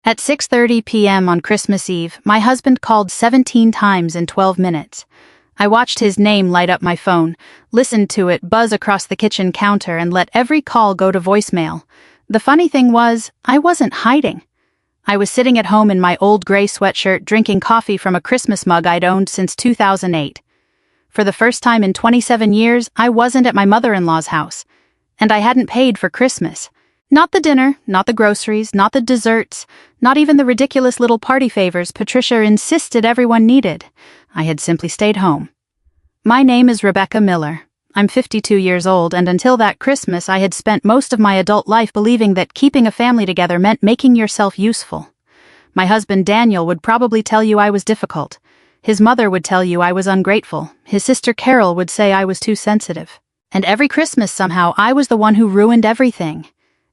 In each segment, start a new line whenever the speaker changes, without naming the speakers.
At 6:30 p.m. on Christmas Eve, my husband called 17 times in 12 minutes. I watched his name light up my phone, listened to it buzz across the kitchen counter, and let every call go to voicemail. The funny thing was, I wasn't hiding. I was sitting at home in my old gray sweatshirt drinking coffee from a Christmas mug I'd owned since 2008. For the first time in 27 years, I wasn't at my mother-in-law's house. And I hadn't paid for Christmas. Not the dinner, not the groceries, not the desserts, not even the ridiculous little party favors Patricia insisted everyone needed. I had simply stayed home. My name is Rebecca Miller. I'm 52 years old, and until that Christmas I had spent most of my adult life believing that keeping a family together meant making yourself useful. My husband Daniel would probably tell you I was difficult. His mother would tell you I was ungrateful. His sister Carol would say I was too sensitive. And every Christmas somehow I was the one who ruined everything.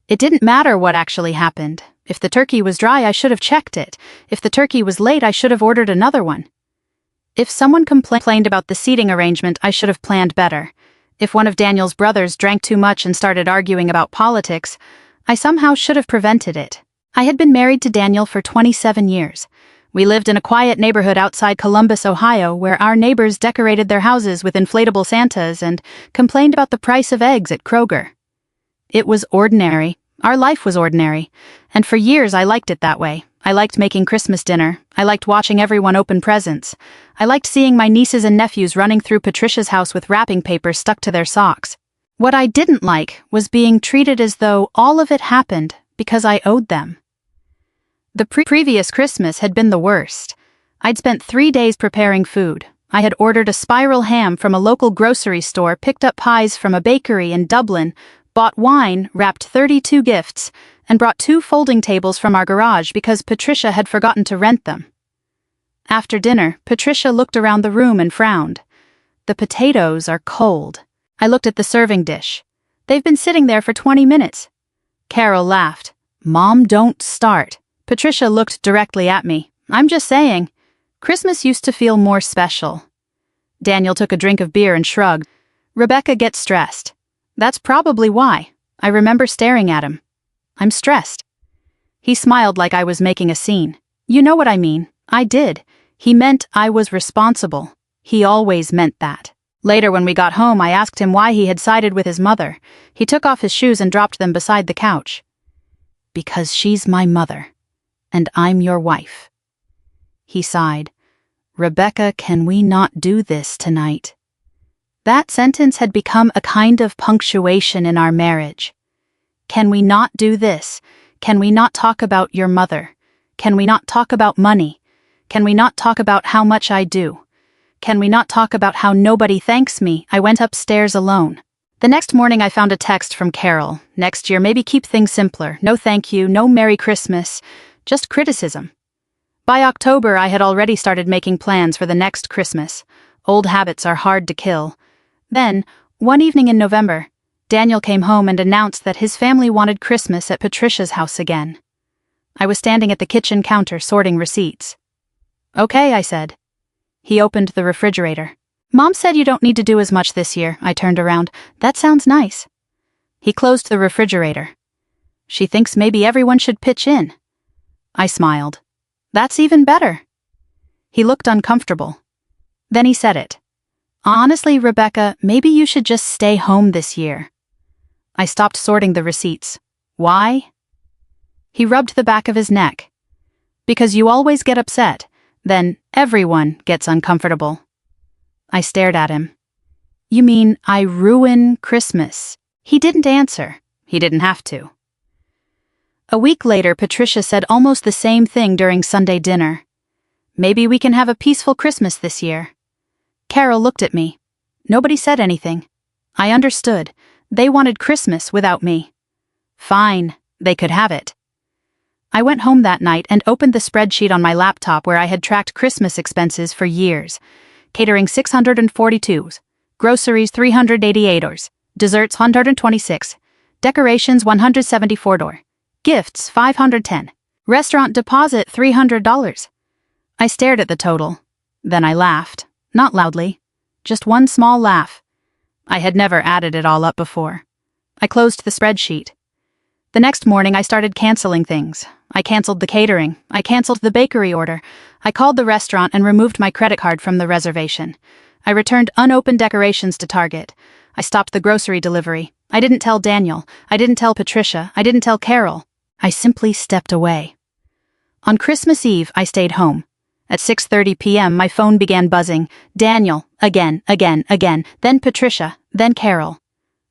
It didn't matter what actually happened. If the turkey was dry, I should have checked it. If the turkey was late, I should have ordered another one. If someone complained about the seating arrangement, I should have planned better. If one of Daniel's brothers drank too much and started arguing about politics, I somehow should have prevented it. I had been married to Daniel for 27 years. We lived in a quiet neighborhood outside Columbus, Ohio, where our neighbors decorated their houses with inflatable Santas and complained about the price of eggs at Kroger. It was ordinary. Our life was ordinary. And for years I liked it that way. I liked making Christmas dinner. I liked watching everyone open presents. I liked seeing my nieces and nephews running through Patricia's house with wrapping paper stuck to their socks. What I didn't like was being treated as though all of it happened because I owed them. The previous Christmas had been the worst. I'd spent 3 days preparing food. I had ordered a spiral ham from a local grocery store, picked up pies from a bakery in Dublin, bought wine, wrapped 32 gifts, and brought 2 folding tables from our garage because Patricia had forgotten to rent them. After dinner, Patricia looked around the room and frowned. The potatoes are cold. I looked at the serving dish. They've been sitting there for 20 minutes. Carol laughed. Mom, don't start. Patricia looked directly at me. I'm just saying. Christmas used to feel more special. Daniel took a drink of beer and shrugged. Rebecca gets stressed. That's probably why. I remember staring at him. I'm stressed. He smiled like I was making a scene. You know what I mean. I did. He meant I was responsible. He always meant that. Later when we got home, I asked him why he had sided with his mother. He took off his shoes and dropped them beside the couch. Because she's my mother, and I'm your wife. He sighed. Rebecca, can we not do this tonight? That sentence had become a kind of punctuation in our marriage. Can we not do this? Can we not talk about your mother? Can we not talk about money? Can we not talk about how much I do? Can we not talk about how nobody thanks me? I went upstairs alone. The next morning I found a text from Carol. Next year, maybe keep things simpler. No thank you, no Merry Christmas, just criticism. By October, I had already started making plans for the next Christmas. Old habits are hard to kill. Then, one evening in November, Daniel came home and announced that his family wanted Christmas at Patricia's house again. I was standing at the kitchen counter sorting receipts. Okay, I said. He opened the refrigerator. Mom said you don't need to do as much this year. I turned around. That sounds nice. He closed the refrigerator. She thinks maybe everyone should pitch in. I smiled. That's even better. He looked uncomfortable. Then he said it. Honestly, Rebecca, maybe you should just stay home this year. I stopped sorting the receipts. Why? He rubbed the back of his neck. Because you always get upset. Then everyone gets uncomfortable. I stared at him. You mean I ruin Christmas? He didn't answer. He didn't have to. A week later, Patricia said almost the same thing during Sunday dinner. Maybe we can have a peaceful Christmas this year. Carol looked at me. Nobody said anything. I understood. They wanted Christmas without me. Fine, they could have it. I went home that night and opened the spreadsheet on my laptop where I had tracked Christmas expenses for years. Catering 642, groceries 388, desserts 126, decorations $174, gifts $510, restaurant deposit $300. I stared at the total. Then I laughed. Not loudly, just one small laugh. I had never added it all up before. I closed the spreadsheet. The next morning I started canceling things. I canceled the catering. I canceled the bakery order. I called the restaurant and removed my credit card from the reservation. I returned unopened decorations to Target. I stopped the grocery delivery. I didn't tell Daniel. I didn't tell Patricia. I didn't tell Carol. I simply stepped away. On Christmas Eve, I stayed home. At 6:30 p.m., my phone began buzzing. Daniel, again, then Patricia, then Carol.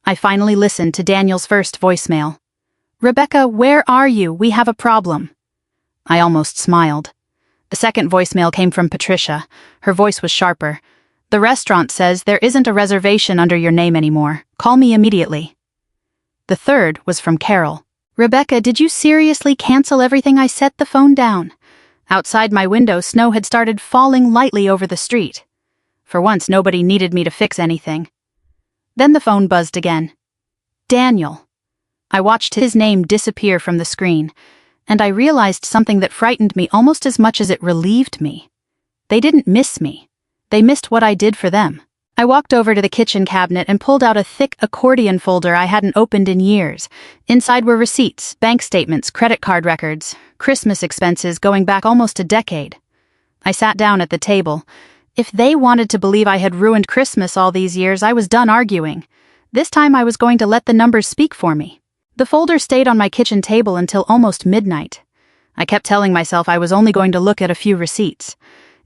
I finally listened to Daniel's first voicemail. "Rebecca, where are you? We have a problem." I almost smiled. The second voicemail came from Patricia. Her voice was sharper. "The restaurant says there isn't a reservation under your name anymore. Call me immediately." The third was from Carol. "Rebecca, did you seriously cancel everything? I set the phone down." Outside my window, snow had started falling lightly over the street. For once, nobody needed me to fix anything. Then the phone buzzed again. Daniel. I watched his name disappear from the screen, and I realized something that frightened me almost as much as it relieved me. They didn't miss me. They missed what I did for them. I walked over to the kitchen cabinet and pulled out a thick accordion folder I hadn't opened in years. Inside were receipts, bank statements, credit card records, Christmas expenses going back almost a decade. I sat down at the table. If they wanted to believe I had ruined Christmas all these years, I was done arguing. This time I was going to let the numbers speak for me. The folder stayed on my kitchen table until almost midnight. I kept telling myself I was only going to look at a few receipts.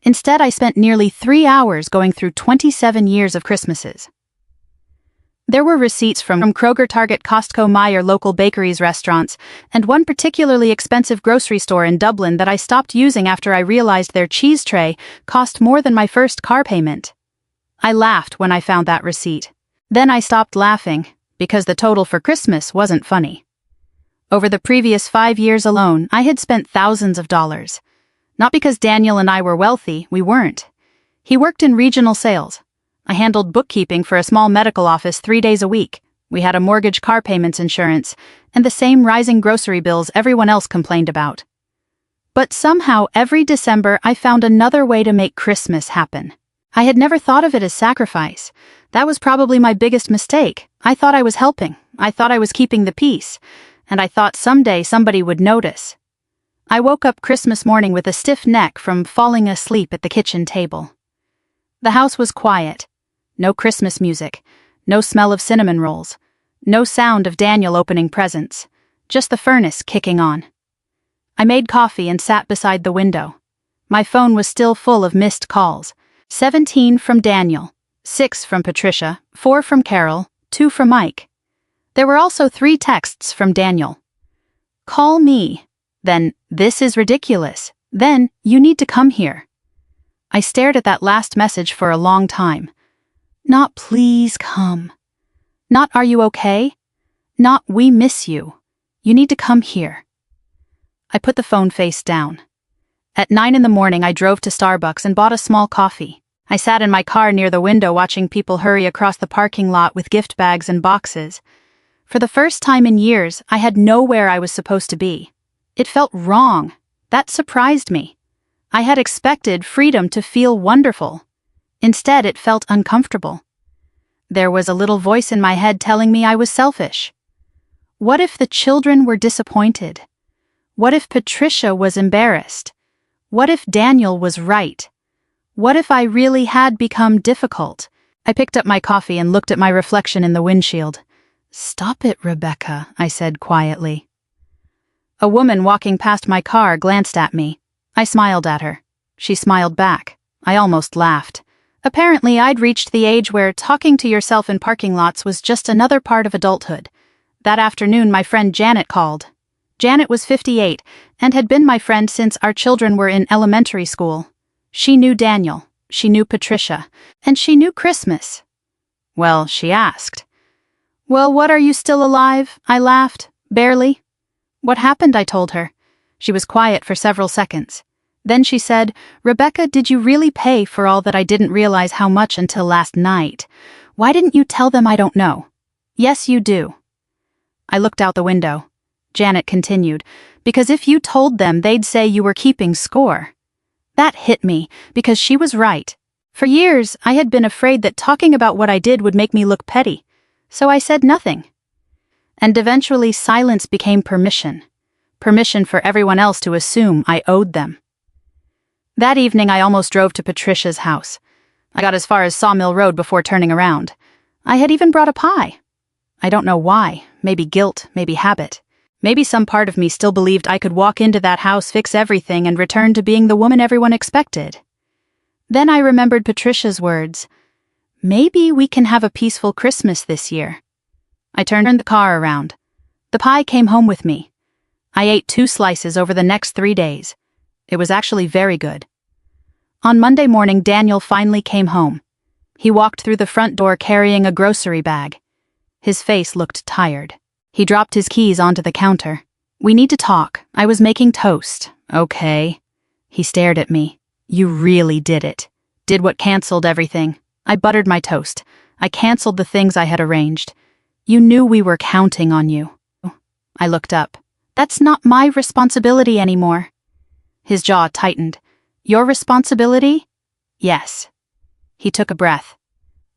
Instead, I spent nearly 3 hours going through 27 years of Christmases. There were receipts from Kroger, Target, Costco, Meijer, local bakeries, restaurants, and one particularly expensive grocery store in Dublin that I stopped using after I realized their cheese tray cost more than my first car payment. I laughed when I found that receipt. Then I stopped laughing, because the total for Christmas wasn't funny. Over the previous 5 years alone, I had spent thousands of dollars. Not because Daniel and I were wealthy, we weren't. He worked in regional sales. I handled bookkeeping for a small medical office 3 days a week. We had a mortgage, car payments, insurance, and the same rising grocery bills everyone else complained about. But somehow, every December, I found another way to make Christmas happen. I had never thought of it as sacrifice. That was probably my biggest mistake. I thought I was helping. I thought I was keeping the peace. And I thought someday somebody would notice. I woke up Christmas morning with a stiff neck from falling asleep at the kitchen table. The house was quiet. No Christmas music. No smell of cinnamon rolls. No sound of Daniel opening presents. Just the furnace kicking on. I made coffee and sat beside the window. My phone was still full of missed calls. 17 from Daniel, 6 from Patricia, 4 from Carol, 2 from Mike. There were also 3 texts from Daniel. "Call me." Then, "This is ridiculous." Then, "You need to come here." I stared at that last message for a long time. Not "please come." Not "are you okay?" Not "we miss you." You need to come here. I put the phone face down. At 9 in the morning, I drove to Starbucks and bought a small coffee. I sat in my car near the window watching people hurry across the parking lot with gift bags and boxes. For the first time in years, I had nowhere I was supposed to be. It felt wrong. That surprised me. I had expected freedom to feel wonderful. Instead, it felt uncomfortable. There was a little voice in my head telling me I was selfish. What if the children were disappointed? What if Patricia was embarrassed? What if Daniel was right? What if I really had become difficult? I picked up my coffee and looked at my reflection in the windshield. "Stop it, Rebecca," I said quietly. A woman walking past my car glanced at me. I smiled at her. She smiled back. I almost laughed. Apparently, I'd reached the age where talking to yourself in parking lots was just another part of adulthood. That afternoon, my friend Janet called. Janet was 58 and had been my friend since our children were in elementary school. She knew Daniel, she knew Patricia, and she knew Christmas. Well, she asked. "Well, what, are you still alive?" I laughed. "Barely." "What happened?" I told her. She was quiet for several seconds. Then she said, "Rebecca, did you really pay for all that? I didn't realize how much until last night. Why didn't you tell them? I don't know." "Yes, you do." I looked out the window. Janet continued, "Because if you told them, they'd say you were keeping score." That hit me, because she was right. For years, I had been afraid that talking about what I did would make me look petty, so I said nothing. And eventually silence became permission. Permission for everyone else to assume I owed them. That evening I almost drove to Patricia's house. I got as far as Sawmill Road before turning around. I had even brought a pie. I don't know why, maybe guilt, maybe habit. Maybe some part of me still believed I could walk into that house, fix everything, and return to being the woman everyone expected. Then I remembered Patricia's words. Maybe we can have a peaceful Christmas this year. I turned the car around. The pie came home with me. I ate 2 slices over the next 3 days. It was actually very good. On Monday morning, Daniel finally came home. He walked through the front door carrying a grocery bag. His face looked tired. He dropped his keys onto the counter. We need to talk. I was making toast. Okay. He stared at me. You really did it. Did what canceled everything. I buttered my toast. I canceled the things I had arranged. You knew we were counting on you. I looked up. That's not my responsibility anymore. His jaw tightened. Your responsibility? Yes. He took a breath.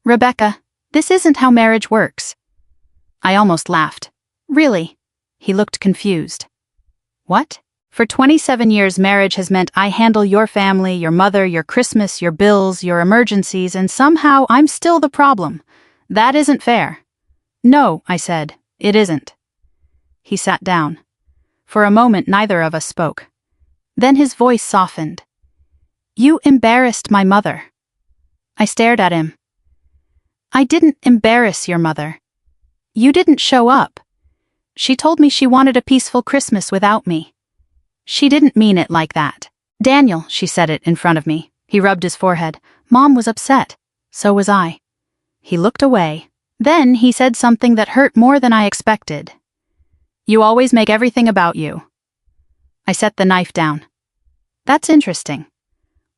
Rebecca, this isn't how marriage works. I almost laughed. Really? He looked confused. What? For 27 years, marriage has meant I handle your family, your mother, your Christmas, your bills, your emergencies, and somehow I'm still the problem. That isn't fair. No, I said, it isn't. He sat down. For a moment, neither of us spoke. Then his voice softened. You embarrassed my mother. I stared at him. I didn't embarrass your mother. You didn't show up. She told me she wanted a peaceful Christmas without me. She didn't mean it like that. Daniel, she said it in front of me. He rubbed his forehead. Mom was upset. So was I. He looked away. Then he said something that hurt more than I expected. You always make everything about you. I set the knife down. That's interesting.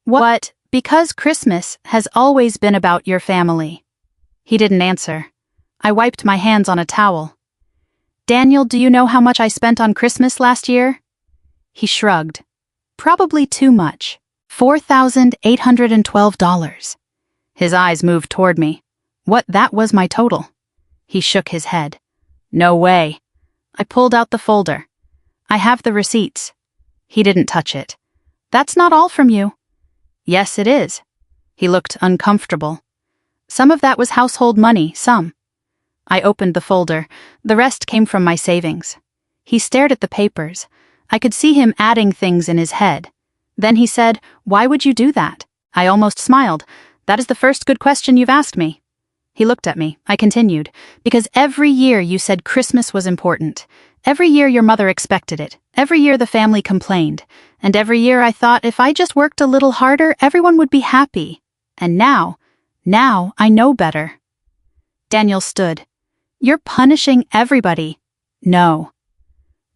What? Because Christmas has always been about your family. He didn't answer. I wiped my hands on a towel. Daniel, do you know how much I spent on Christmas last year? He shrugged. Probably too much. $4,812. His eyes moved toward me. What, that was my total? He shook his head. No way. I pulled out the folder. I have the receipts. He didn't touch it. That's not all from you. Yes, it is. He looked uncomfortable. Some of that was household money, some. I opened the folder. The rest came from my savings. He stared at the papers. I could see him adding things in his head. Then he said, Why would you do that? I almost smiled. That is the first good question you've asked me. He looked at me. I continued. Because every year you said Christmas was important. Every year your mother expected it. Every year the family complained. And every year I thought if I just worked a little harder, everyone would be happy. And now I know better. Daniel stood. You're punishing everybody. No.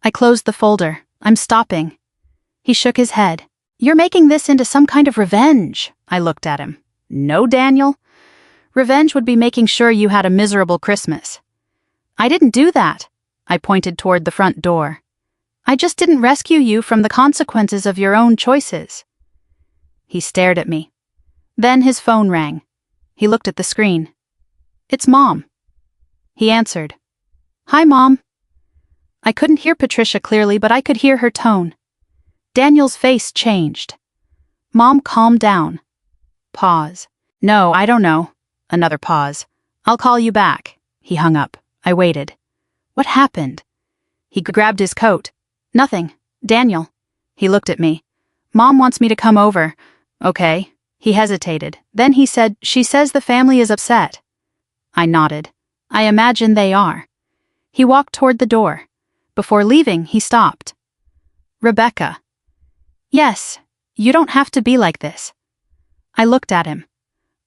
I closed the folder. I'm stopping. He shook his head. You're making this into some kind of revenge. I looked at him. No, Daniel. Revenge would be making sure you had a miserable Christmas. I didn't do that. I pointed toward the front door. I just didn't rescue you from the consequences of your own choices. He stared at me. Then his phone rang. He looked at the screen. It's Mom. He answered. Hi, Mom. I couldn't hear Patricia clearly, but I could hear her tone. Daniel's face changed. Mom, calm down. Pause. No, I don't know. Another pause. I'll call you back. He hung up. I waited. What happened? He grabbed his coat. Nothing. Daniel. He looked at me. Mom wants me to come over. Okay. He hesitated. Then he said, She says the family is upset. I nodded. I imagine they are. He walked toward the door. Before leaving, he stopped. Rebecca. Yes, you don't have to be like this. I looked at him.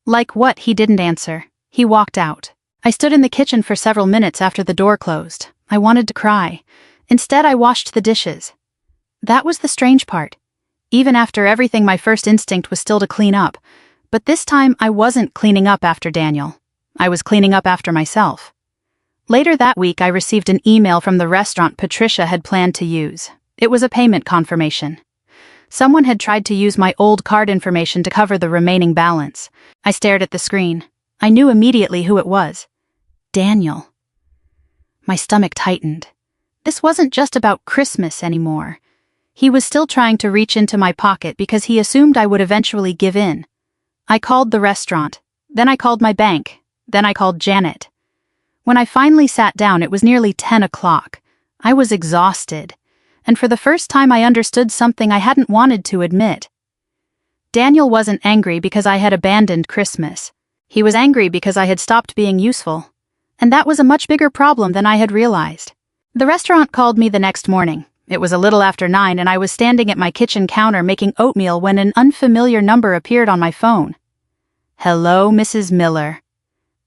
Like what? He didn't answer. He walked out. I stood in the kitchen for several minutes after the door closed. I wanted to cry. Instead, I washed the dishes. That was the strange part. Even after everything, my first instinct was still to clean up. But this time, I wasn't cleaning up after Daniel. I was cleaning up after myself. Later that week, I received an email from the restaurant Patricia had planned to use. It was a payment confirmation. Someone had tried to use my old card information to cover the remaining balance. I stared at the screen. I knew immediately who it was. Daniel. My stomach tightened. This wasn't just about Christmas anymore. He was still trying to reach into my pocket because he assumed I would eventually give in. I called the restaurant. Then I called my bank. Then I called Janet. When I finally sat down, it was nearly 10 o'clock. I was exhausted. And for the first time I understood something I hadn't wanted to admit. Daniel wasn't angry because I had abandoned Christmas. He was angry because I had stopped being useful. And that was a much bigger problem than I had realized. The restaurant called me the next morning. It was a little after 9 and I was standing at my kitchen counter making oatmeal when an unfamiliar number appeared on my phone. Hello, Mrs. Miller.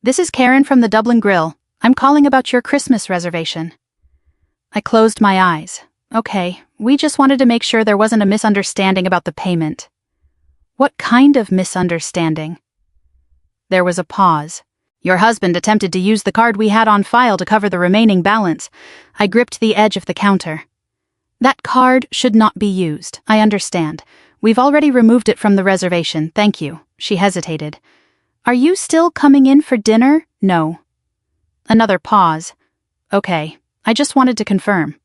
This is Karen from the Dublin Grill. I'm calling about your Christmas reservation. I closed my eyes. Okay, we just wanted to make sure there wasn't a misunderstanding about the payment. What kind of misunderstanding? There was a pause. Your husband attempted to use the card we had on file to cover the remaining balance. I gripped the edge of the counter. That card should not be used. I understand. We've already removed it from the reservation, thank you. She hesitated. Are you still coming in for dinner? No. Another pause. Okay, I just wanted to confirm.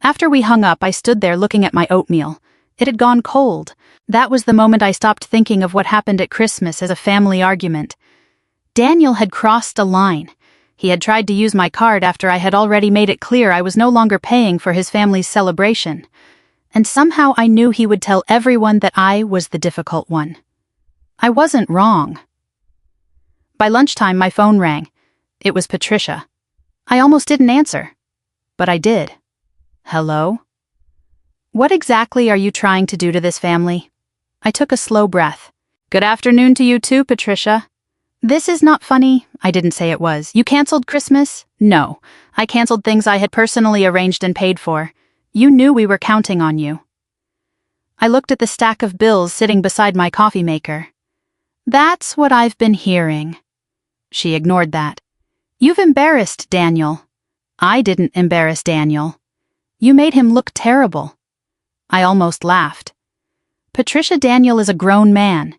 After we hung up, I stood there looking at my oatmeal. It had gone cold. That was the moment I stopped thinking of what happened at Christmas as a family argument. Daniel had crossed a line. He had tried to use my card after I had already made it clear I was no longer paying for his family's celebration. And somehow I knew he would tell everyone that I was the difficult one. I wasn't wrong. By lunchtime, my phone rang. It was Patricia. I almost didn't answer. But I did. Hello? What exactly are you trying to do to this family? I took a slow breath. Good afternoon to you too, Patricia. This is not funny. I didn't say it was. You canceled Christmas? No. I canceled things I had personally arranged and paid for. You knew we were counting on you. I looked at the stack of bills sitting beside my coffee maker. That's what I've been hearing. She ignored that. You've embarrassed Daniel. I didn't embarrass Daniel. You made him look terrible. I almost laughed. Patricia, Daniel is a grown man.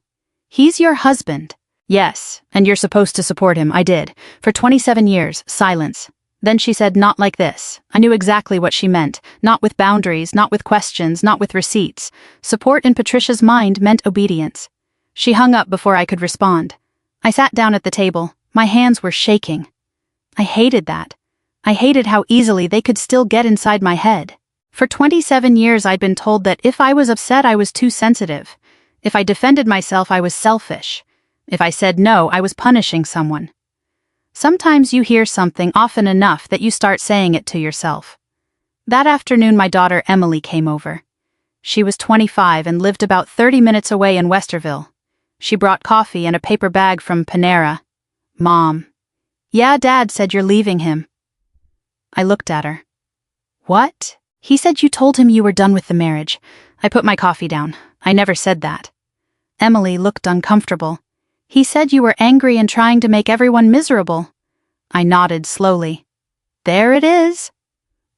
He's your husband. Yes, and you're supposed to support him. I did. For 27 years, silence. Then she said, not like this. I knew exactly what she meant. Not with boundaries, not with questions, not with receipts. Support in Patricia's mind meant obedience. She hung up before I could respond. I sat down at the table. My hands were shaking. I hated that. I hated how easily they could still get inside my head. For 27 years I'd been told that if I was upset I was too sensitive. If I defended myself I was selfish. If I said no, I was punishing someone. Sometimes you hear something often enough that you start saying it to yourself. That afternoon my daughter Emily came over. She was 25 and lived about 30 minutes away in Westerville. She brought coffee and a paper bag from Panera. Mom. Yeah, Dad said you're leaving him. I looked at her. What? He said you told him you were done with the marriage. I put my coffee down. I never said that. Emily looked uncomfortable. He said you were angry and trying to make everyone miserable. I nodded slowly. There it is.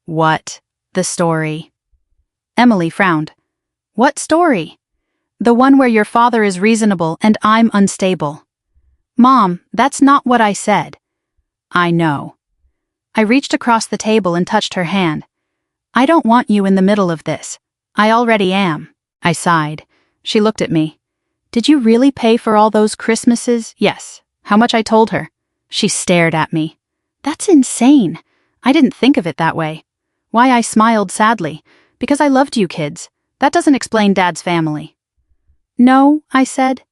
What? The story. Emily frowned. What story? The one where your father is reasonable and I'm unstable. Mom, that's not what I said. I know. I reached across the table and touched her hand. I don't want you in the middle of this. I already am. I sighed. She looked at me. Did you really pay for all those Christmases? Yes. How much I told her. She stared at me. That's insane. I didn't think of it that way. Why, I smiled sadly. Because I loved you kids. That doesn't explain Dad's family. No, I said.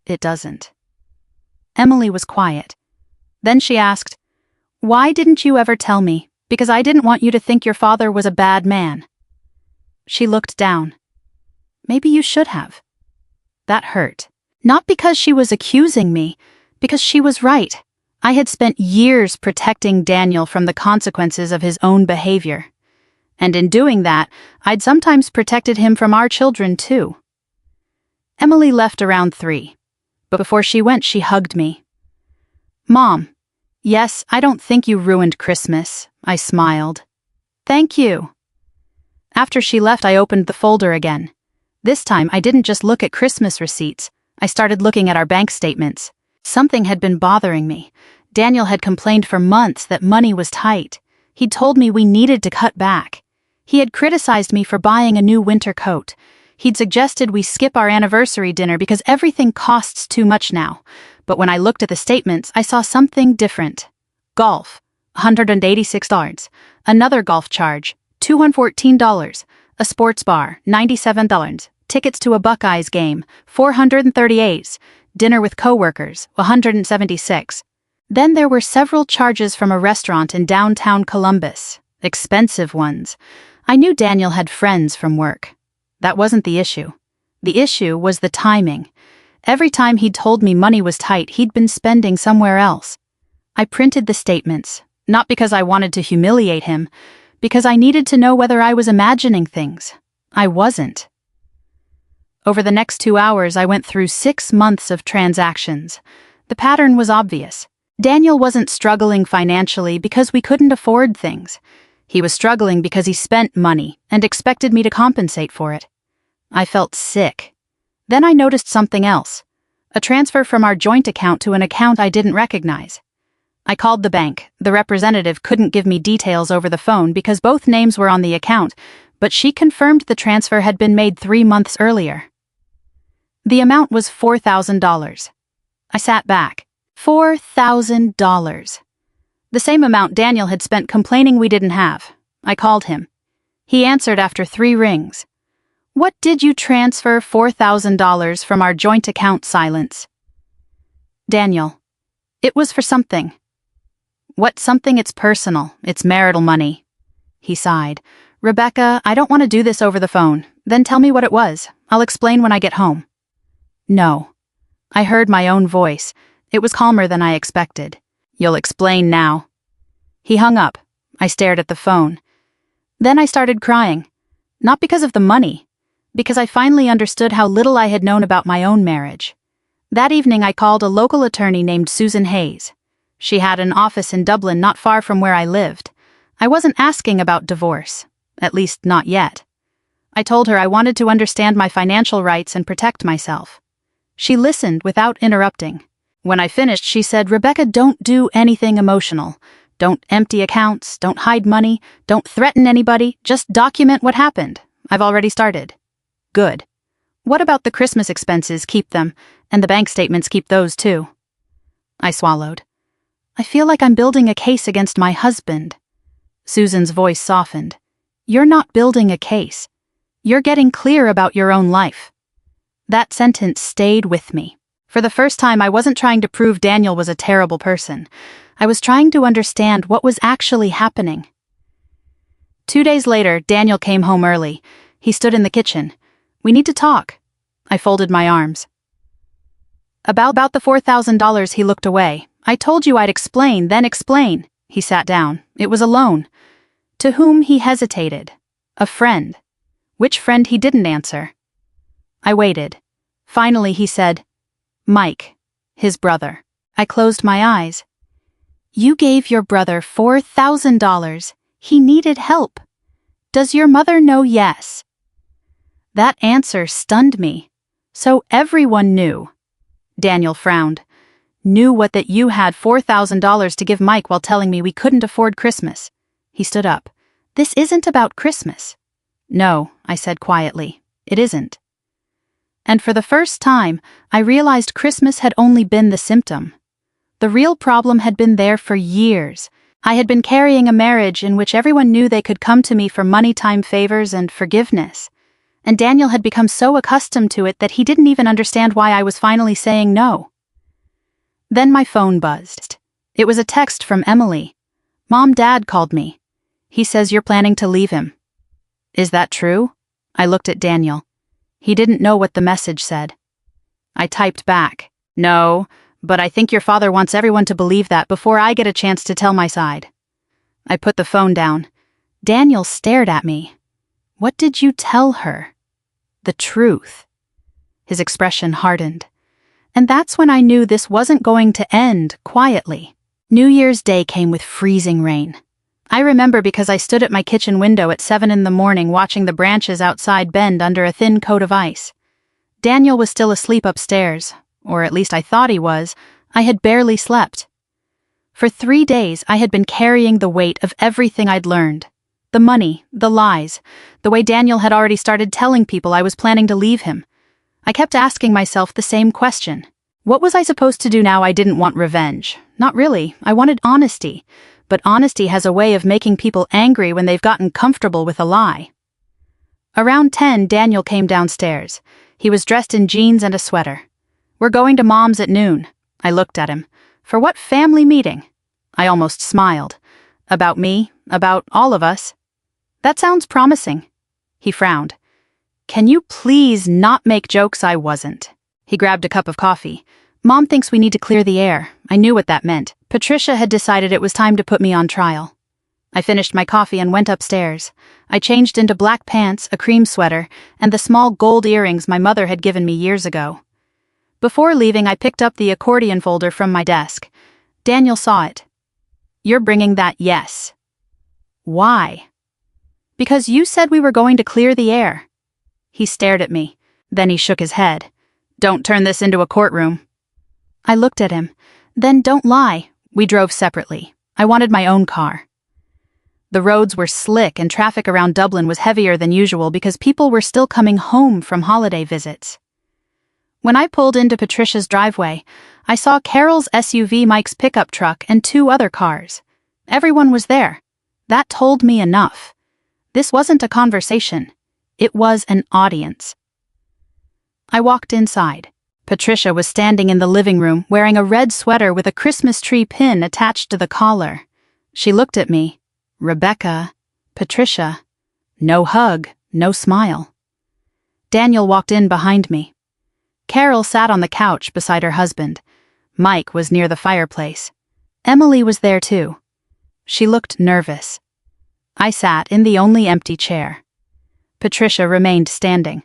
It doesn't. Emily was quiet. Then she asked, why didn't you ever tell me? Because I didn't want you to think your father was a bad man. She looked down. Maybe you should have. That hurt. Not because she was accusing me, because she was right. I had spent years protecting Daniel from the consequences of his own behavior. And in doing that, I'd sometimes protected him from our children too. Emily left around 3. But before she went, she hugged me. Mom, yes, I don't think you ruined Christmas, I smiled. Thank you. After she left, I opened the folder again. This time, I didn't just look at Christmas receipts. I started looking at our bank statements. Something had been bothering me. Daniel had complained for months that money was tight. He'd told me we needed to cut back. He had criticized me for buying a new winter coat. He'd suggested we skip our anniversary dinner because everything costs too much now. But when I looked at the statements, I saw something different. Golf, $186. Another golf charge, $214. A sports bar, $97. Tickets to a Buckeyes game, $438. Dinner with coworkers, $176. Then there were several charges from a restaurant in downtown Columbus. Expensive ones. I knew Daniel had friends from work. That wasn't the issue. The issue was the timing. Every time he'd told me money was tight, he'd been spending somewhere else. I printed the statements, not because I wanted to humiliate him, because I needed to know whether I was imagining things. I wasn't. Over the next 2 hours, I went through 6 months of transactions. The pattern was obvious. Daniel wasn't struggling financially because we couldn't afford things. He was struggling because he spent money and expected me to compensate for it. I felt sick. Then I noticed something else. A transfer from our joint account to an account I didn't recognize. I called the bank. The representative couldn't give me details over the phone because both names were on the account, but she confirmed the transfer had been made 3 months earlier. The amount was $4,000. I sat back. $4,000. The same amount Daniel had spent complaining we didn't have. I called him. He answered after 3 rings. What did you transfer $4,000 from our joint account? Silence. Daniel. It was for something. What something? It's personal. It's marital money. He sighed. Rebecca, I don't want to do this over the phone. Then tell me what it was. I'll explain when I get home. No. I heard my own voice. It was calmer than I expected. You'll explain now. He hung up. I stared at the phone. Then I started crying. Not because of the money, because I finally understood how little I had known about my own marriage. That evening I called a local attorney named Susan Hayes. She had an office in Dublin not far from where I lived. I wasn't asking about divorce, at least not yet. I told her I wanted to understand my financial rights and protect myself. She listened without interrupting. When I finished, she said, Rebecca, don't do anything emotional. Don't empty accounts, don't hide money, don't threaten anybody, just document what happened. I've already started. Good. What about the Christmas expenses? Keep them, and the bank statements, keep those too. I swallowed. I feel like I'm building a case against my husband. Susan's voice softened. You're not building a case. You're getting clear about your own life. That sentence stayed with me. For the first time, I wasn't trying to prove Daniel was a terrible person. I was trying to understand what was actually happening. 2 days later, Daniel came home early. He stood in the kitchen. We need to talk. I folded my arms. About the $4,000, he looked away. I told you I'd explain, then explain. He sat down. It was a loan. To whom? He hesitated. A friend. Which friend? He didn't answer. I waited. Finally, he said, Mike, his brother. I closed my eyes. You gave your brother $4,000. He needed help. Does your mother know? Yes. That answer stunned me. So everyone knew. Daniel frowned. Knew what? That you had $4,000 to give Mike while telling me we couldn't afford Christmas. He stood up. This isn't about Christmas. No, I said quietly. It isn't. And for the first time, I realized Christmas had only been the symptom. The real problem had been there for years. I had been carrying a marriage in which everyone knew they could come to me for money, time, favors, and forgiveness. And Daniel had become so accustomed to it that he didn't even understand why I was finally saying no. Then my phone buzzed. It was a text from Emily. Mom, Dad called me. He says you're planning to leave him. Is that true? I looked at Daniel. He didn't know what the message said. I typed back. No, but I think your father wants everyone to believe that before I get a chance to tell my side. I put the phone down. Daniel stared at me. What did you tell her? The truth. His expression hardened. And that's when I knew this wasn't going to end quietly. New Year's Day came with freezing rain. I remember because I stood at my kitchen window at 7 in the morning watching the branches outside bend under a thin coat of ice. Daniel was still asleep upstairs, or at least I thought he was. I had barely slept. For 3 days, I had been carrying the weight of everything I'd learned. The money, the lies, the way Daniel had already started telling people I was planning to leave him. I kept asking myself the same question. What was I supposed to do now? I didn't want revenge. Not really. I wanted honesty. But honesty has a way of making people angry when they've gotten comfortable with a lie. Around 10, Daniel came downstairs. He was dressed in jeans and a sweater. "We're going to Mom's at noon." I looked at him. "For what family meeting?" I almost smiled. "About me, about all of us." "That sounds promising." He frowned. "Can you please not make jokes?" I wasn't. He grabbed a cup of coffee. "Mom thinks we need to clear the air." I knew what that meant. Patricia had decided it was time to put me on trial. I finished my coffee and went upstairs. I changed into black pants, a cream sweater, and the small gold earrings my mother had given me years ago. Before leaving, I picked up the accordion folder from my desk. Daniel saw it. "You're bringing that?" "Yes." "Why?" "Because you said we were going to clear the air." He stared at me. Then he shook his head. "Don't turn this into a courtroom." I looked at him. "Then don't lie." We drove separately. I wanted my own car. The roads were slick and traffic around Dublin was heavier than usual because people were still coming home from holiday visits. When I pulled into Patricia's driveway, I saw Carol's SUV, Mike's pickup truck, and 2 other cars. Everyone was there. That told me enough. This wasn't a conversation. It was an audience. I walked inside. Patricia was standing in the living room wearing a red sweater with a Christmas tree pin attached to the collar. She looked at me. Rebecca, Patricia. No hug, no smile. Daniel walked in behind me. Carol sat on the couch beside her husband. Mike was near the fireplace. Emily was there too. She looked nervous. I sat in the only empty chair. Patricia remained standing.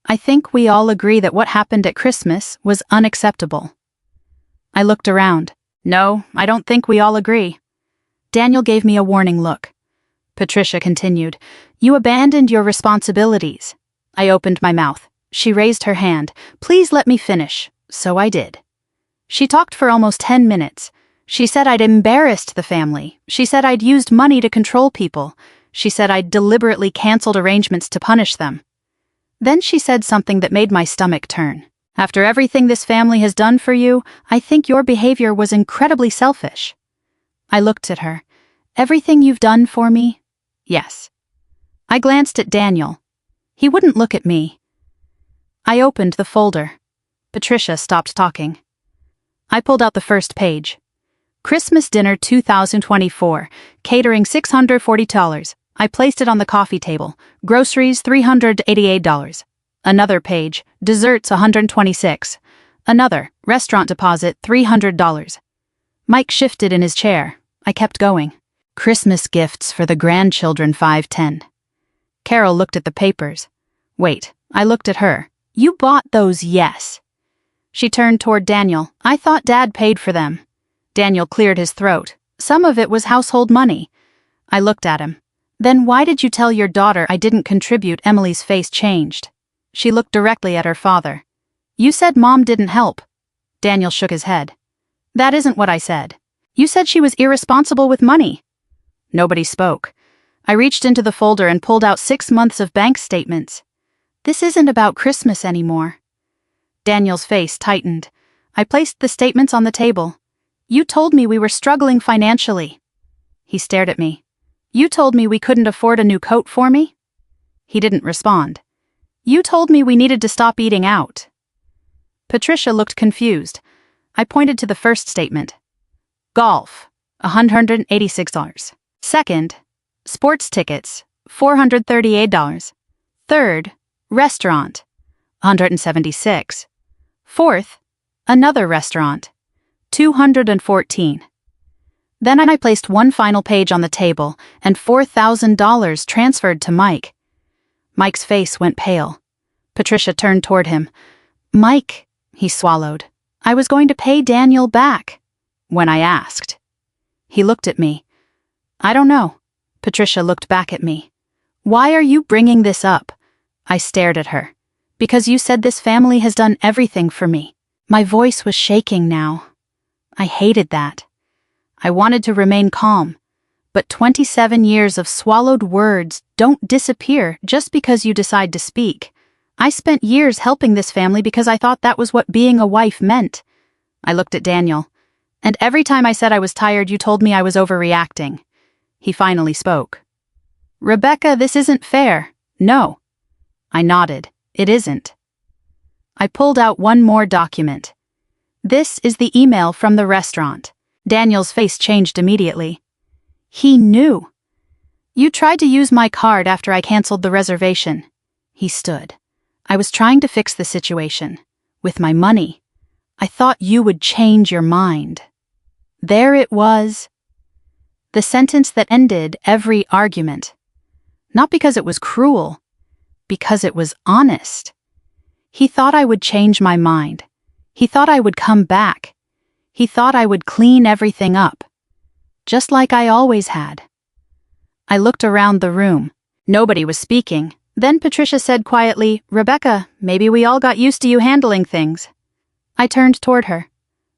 I think we all agree that what happened at Christmas was unacceptable. I looked around. No, I don't think we all agree. Daniel gave me a warning look. Patricia continued, "You abandoned your responsibilities." I opened my mouth. She raised her hand. "Please let me finish." So I did. She talked for almost 10 minutes. She said I'd embarrassed the family. She said I'd used money to control people. She said I'd deliberately canceled arrangements to punish them. Then she said something that made my stomach turn. "After everything this family has done for you, I think your behavior was incredibly selfish." I looked at her. "Everything you've done for me?" "Yes." I glanced at Daniel. He wouldn't look at me. I opened the folder. Patricia stopped talking. I pulled out the first page. Christmas dinner 2024, catering $640. I placed it on the coffee table. Groceries $388. Another page, desserts $126. Another, restaurant deposit $300. Mike shifted in his chair. I kept going. Christmas gifts for the grandchildren $510. Carol looked at the papers. Wait, I looked at her. "You bought those?" "Yes." She turned toward Daniel. "I thought Dad paid for them." Daniel cleared his throat. "Some of it was household money." I looked at him. "Then why did you tell your daughter I didn't contribute?" Emily's face changed. She looked directly at her father. "You said Mom didn't help." Daniel shook his head. "That isn't what I said. You said she was irresponsible with money." Nobody spoke. I reached into the folder and pulled out 6 months of bank statements. "This isn't about Christmas anymore." Daniel's face tightened. I placed the statements on the table. "You told me we were struggling financially." He stared at me. "You told me we couldn't afford a new coat for me?" He didn't respond. "You told me we needed to stop eating out." Patricia looked confused. I pointed to the first statement. Golf, $186. Second, sports tickets, $438. Third, restaurant, $176. Fourth, another restaurant, $214. Then I placed one final page on the table and $4,000 transferred to Mike. Mike's face went pale. Patricia turned toward him. "Mike," he swallowed, "I was going to pay Daniel back." When I asked. He looked at me. "I don't know." Patricia looked back at me. "Why are you bringing this up?" I stared at her. "Because you said this family has done everything for me." My voice was shaking now. I hated that. I wanted to remain calm. But 27 years of swallowed words don't disappear just because you decide to speak. I spent years helping this family because I thought that was what being a wife meant. I looked at Daniel. And every time I said I was tired, you told me I was overreacting. He finally spoke. Rebecca, this isn't fair. No. I nodded. It isn't. I pulled out one more document. This is the email from the restaurant. Daniel's face changed immediately. He knew. You tried to use my card after I canceled the reservation. He stood. I was trying to fix the situation. With my money. I thought you would change your mind. There it was. The sentence that ended every argument. Not because it was cruel, because it was honest. He thought I would change my mind. He thought I would come back. He thought I would clean everything up. Just like I always had. I looked around the room. Nobody was speaking. Then Patricia said quietly, Rebecca, maybe we all got used to you handling things. I turned toward her.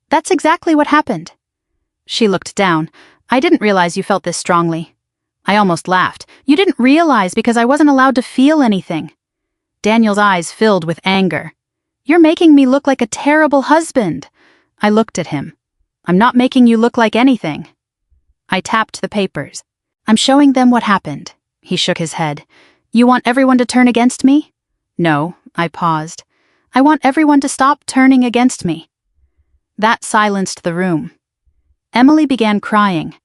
That's exactly what happened. She looked down. I didn't realize you felt this strongly. I almost laughed. You didn't realize because I wasn't allowed to feel anything. Daniel's eyes filled with anger. You're making me look like a terrible husband. I looked at him. I'm not making you look like anything. I tapped the papers. I'm showing them what happened. He shook his head. You want everyone to turn against me? No, I paused. I want everyone to stop turning against me. That silenced the room. Emily began crying.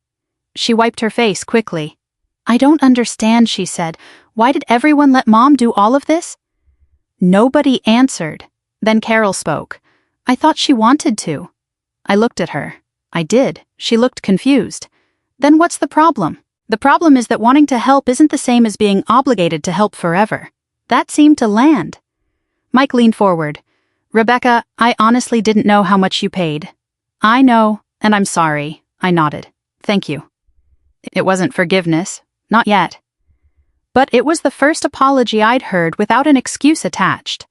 She wiped her face quickly. I don't understand, she said. Why did everyone let Mom do all of this? Nobody answered. Then Carol spoke. I thought she wanted to. I looked at her. I did. She looked confused. Then what's the problem? The problem is that wanting to help isn't the same as being obligated to help forever. That seemed to land. Mike leaned forward. Rebecca, I honestly didn't know how much you paid. I know, and I'm sorry. I nodded. Thank you. It wasn't forgiveness. Not yet. But it was the first apology I'd heard without an excuse attached.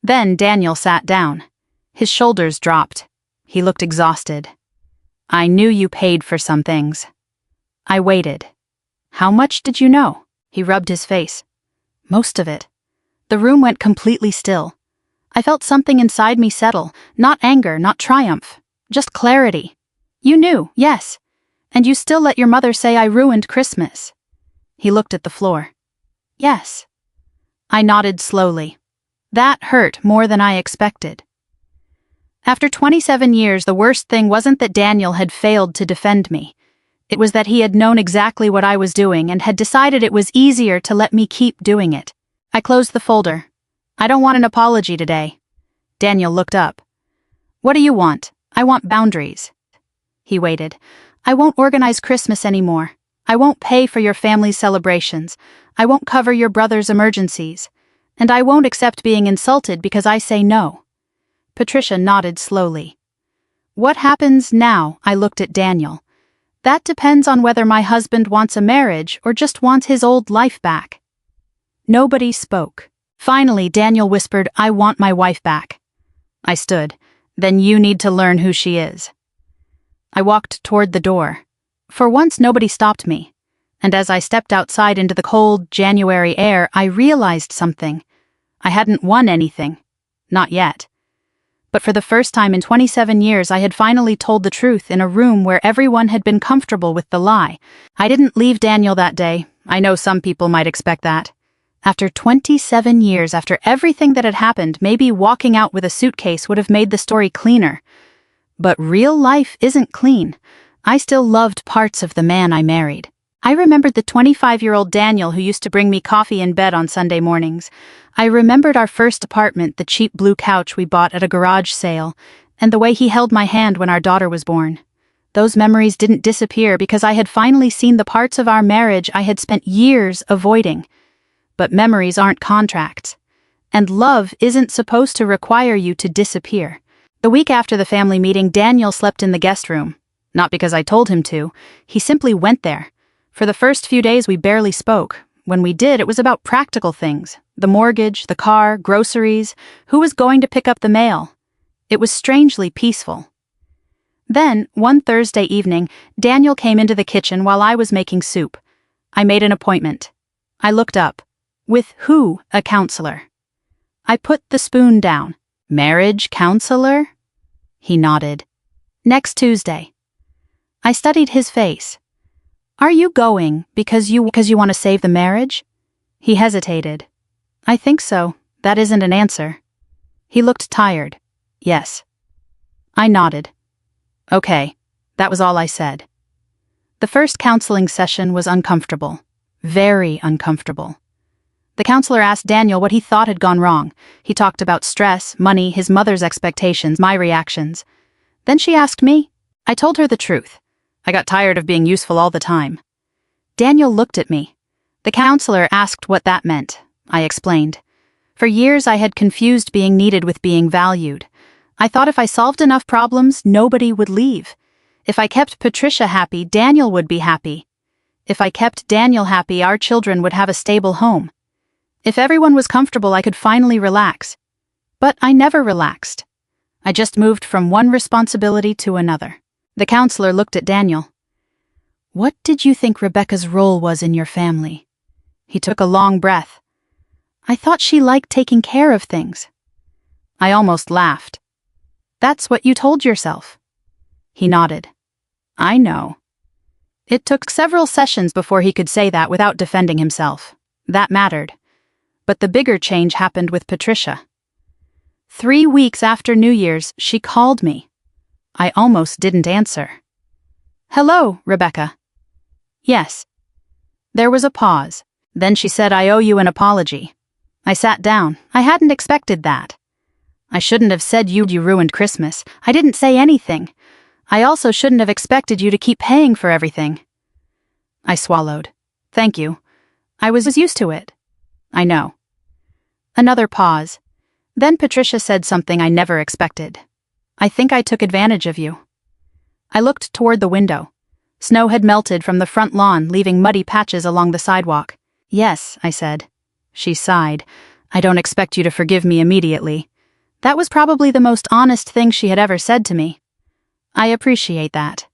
Then Daniel sat down. His shoulders dropped. He looked exhausted. I knew you paid for some things. I waited. How much did you know? He rubbed his face. Most of it. The room went completely still. I felt something inside me settle, not anger, not triumph, just clarity. You knew, yes. And you still let your mother say I ruined Christmas. He looked at the floor. Yes. I nodded slowly. That hurt more than I expected. After 27 years, the worst thing wasn't that Daniel had failed to defend me. It was that he had known exactly what I was doing and had decided it was easier to let me keep doing it. I closed the folder. I don't want an apology today. Daniel looked up. What do you want? I want boundaries. He waited. I won't organize Christmas anymore. I won't pay for your family's celebrations. I won't cover your brother's emergencies. And I won't accept being insulted because I say no. Patricia nodded slowly. What happens now? I looked at Daniel. That depends on whether my husband wants a marriage or just wants his old life back. Nobody spoke. Finally, Daniel whispered, I want my wife back. I stood. Then you need to learn who she is. I walked toward the door. For once, nobody stopped me. And as I stepped outside into the cold January air, I realized something. I hadn't won anything. Not yet. But for the first time in 27 years, I had finally told the truth in a room where everyone had been comfortable with the lie. I didn't leave Daniel that day. I know some people might expect that. After 27 years, after everything that had happened, maybe walking out with a suitcase would have made the story cleaner. But real life isn't clean. I still loved parts of the man I married. I remembered the 25-year-old Daniel who used to bring me coffee in bed on Sunday mornings. I remembered our first apartment, the cheap blue couch we bought at a garage sale, and the way he held my hand when our daughter was born. Those memories didn't disappear because I had finally seen the parts of our marriage I had spent years avoiding. But memories aren't contracts. And love isn't supposed to require you to disappear. The week after the family meeting, Daniel slept in the guest room. Not because I told him to. He simply went there. For the first few days, we barely spoke. When we did, it was about practical things. The mortgage, the car, groceries, who was going to pick up the mail. It was strangely peaceful. Then, one Thursday evening, Daniel came into the kitchen while I was making soup. I made an appointment. I looked up. With who? A counselor. I put the spoon down. Marriage counselor? He nodded. Next Tuesday. I studied his face. Are you going because you want to save the marriage? He hesitated. I think so. That isn't an answer. He looked tired. Yes. I nodded. Okay. That was all I said. The first counseling session was uncomfortable. Very uncomfortable. The counselor asked Daniel what he thought had gone wrong. He talked about stress, money, his mother's expectations, my reactions. Then she asked me. I told her the truth. I got tired of being useful all the time. Daniel looked at me. The counselor asked what that meant. I explained. For years I had confused being needed with being valued. I thought if I solved enough problems, nobody would leave. If I kept Patricia happy, Daniel would be happy. If I kept Daniel happy, our children would have a stable home. If everyone was comfortable, I could finally relax. But I never relaxed. I just moved from one responsibility to another. The counselor looked at Daniel. What did you think Rebecca's role was in your family? He took a long breath. I thought she liked taking care of things. I almost laughed. That's what you told yourself. He nodded. I know. It took several sessions before he could say that without defending himself. That mattered. But the bigger change happened with Patricia. 3 weeks after New Year's, she called me. I almost didn't answer. Hello, Rebecca. Yes. There was a pause. Then she said, I owe you an apology. I sat down. I hadn't expected that. I shouldn't have said you ruined Christmas. I didn't say anything. I also shouldn't have expected you to keep paying for everything. I swallowed. Thank you. I was used to it. I know. Another pause. Then Patricia said something I never expected. I think I took advantage of you. I looked toward the window. Snow had melted from the front lawn, leaving muddy patches along the sidewalk. Yes, I said. She sighed. I don't expect you to forgive me immediately. That was probably the most honest thing she had ever said to me. I appreciate that.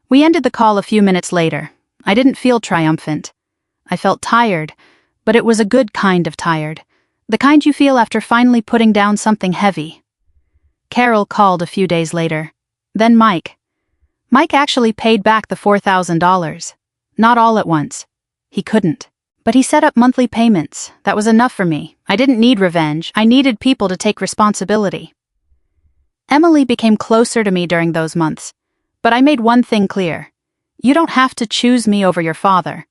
We ended the call a few minutes later. I didn't feel triumphant. I felt tired, but it was a good kind of tired. The kind you feel after finally putting down something heavy. Carol called a few days later. Then Mike. Mike actually paid back the $4,000. Not all at once. He couldn't. But he set up monthly payments. That was enough for me. I didn't need revenge. I needed people to take responsibility. Emily became closer to me during those months. But I made one thing clear. You don't have to choose me over your father.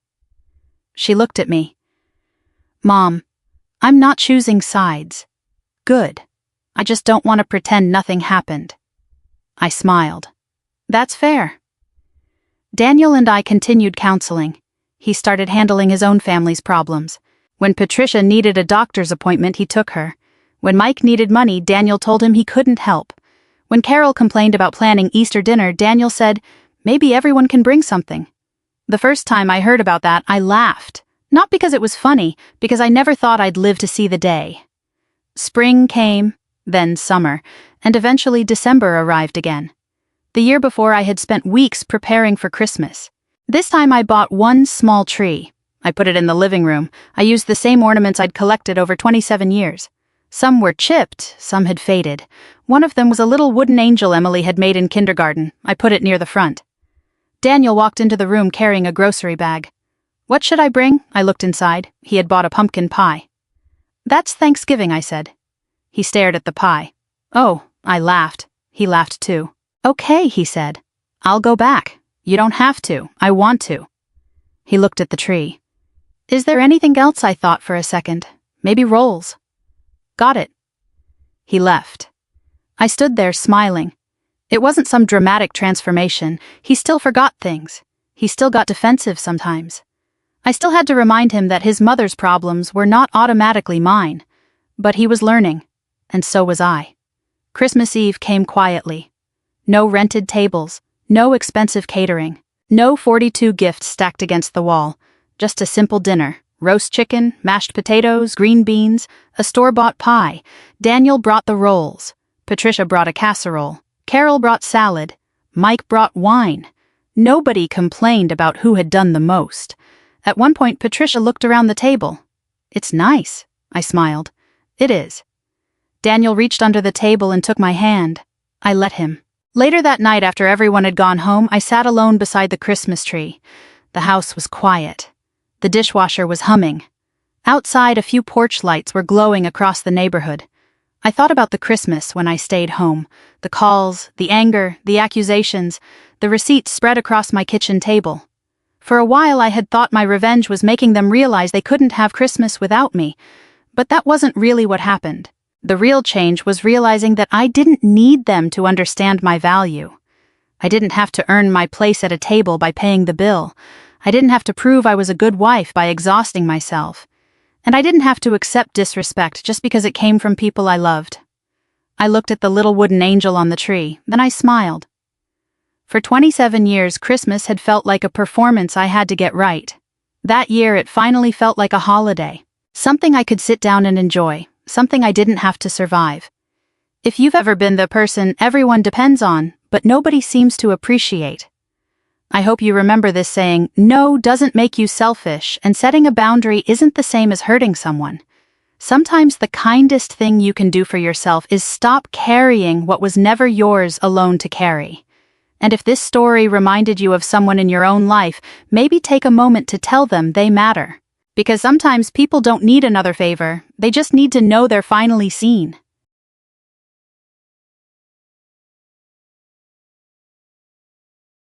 She looked at me. Mom, I'm not choosing sides. Good. I just don't want to pretend nothing happened. I smiled. That's fair. Daniel and I continued counseling. He started handling his own family's problems. When Patricia needed a doctor's appointment, he took her. When Mike needed money, Daniel told him he couldn't help. When Carol complained about planning Easter dinner, Daniel said, maybe everyone can bring something. The first time I heard about that, I laughed. Not because it was funny, because I never thought I'd live to see the day. Spring came, then summer, and eventually December arrived again. The year before, I had spent weeks preparing for Christmas. This time I bought one small tree. I put it in the living room. I used the same ornaments I'd collected over 27 years. Some were chipped, some had faded. One of them was a little wooden angel Emily had made in kindergarten. I put it near the front. Daniel walked into the room carrying a grocery bag. What should I bring? I looked inside. He had bought a pumpkin pie. That's Thanksgiving, I said. He stared at the pie. Oh, I laughed. He laughed too. Okay, he said. I'll go back. You don't have to. I want to. He looked at the tree. Is there anything else? I thought for a second. Maybe rolls. Got it. He left. I stood there smiling. It wasn't some dramatic transformation. He still forgot things. He still got defensive sometimes. I still had to remind him that his mother's problems were not automatically mine. But he was learning, and so was I. Christmas Eve came quietly. No rented tables, no expensive catering, no 42 gifts stacked against the wall, just a simple dinner. Roast chicken, mashed potatoes, green beans, a store-bought pie. Daniel brought the rolls. Patricia brought a casserole. Carol brought salad. Mike brought wine. Nobody complained about who had done the most. At one point, Patricia looked around the table. "It's nice," I smiled. "It is." Daniel reached under the table and took my hand. I let him. Later that night, after everyone had gone home, I sat alone beside the Christmas tree. The house was quiet. The dishwasher was humming. Outside, a few porch lights were glowing across the neighborhood. I thought about the Christmas when I stayed home. The calls, the anger, the accusations, the receipts spread across my kitchen table. For a while I had thought my revenge was making them realize they couldn't have Christmas without me. But that wasn't really what happened. The real change was realizing that I didn't need them to understand my value. I didn't have to earn my place at a table by paying the bill. I didn't have to prove I was a good wife by exhausting myself. And I didn't have to accept disrespect just because it came from people I loved. I looked at the little wooden angel on the tree, then I smiled. For 27 years, Christmas had felt like a performance I had to get right. That year, it finally felt like a holiday. Something I could sit down and enjoy, something I didn't have to survive. If you've ever been the person everyone depends on, but nobody seems to appreciate, I hope you remember this saying, no doesn't make you selfish, and setting a boundary isn't the same as hurting someone. Sometimes the kindest thing you can do for yourself is stop carrying what was never yours alone to carry. And if this story reminded you of someone in your own life, maybe take a moment to tell them they matter. Because sometimes people don't need another favor, they just need to know they're finally seen.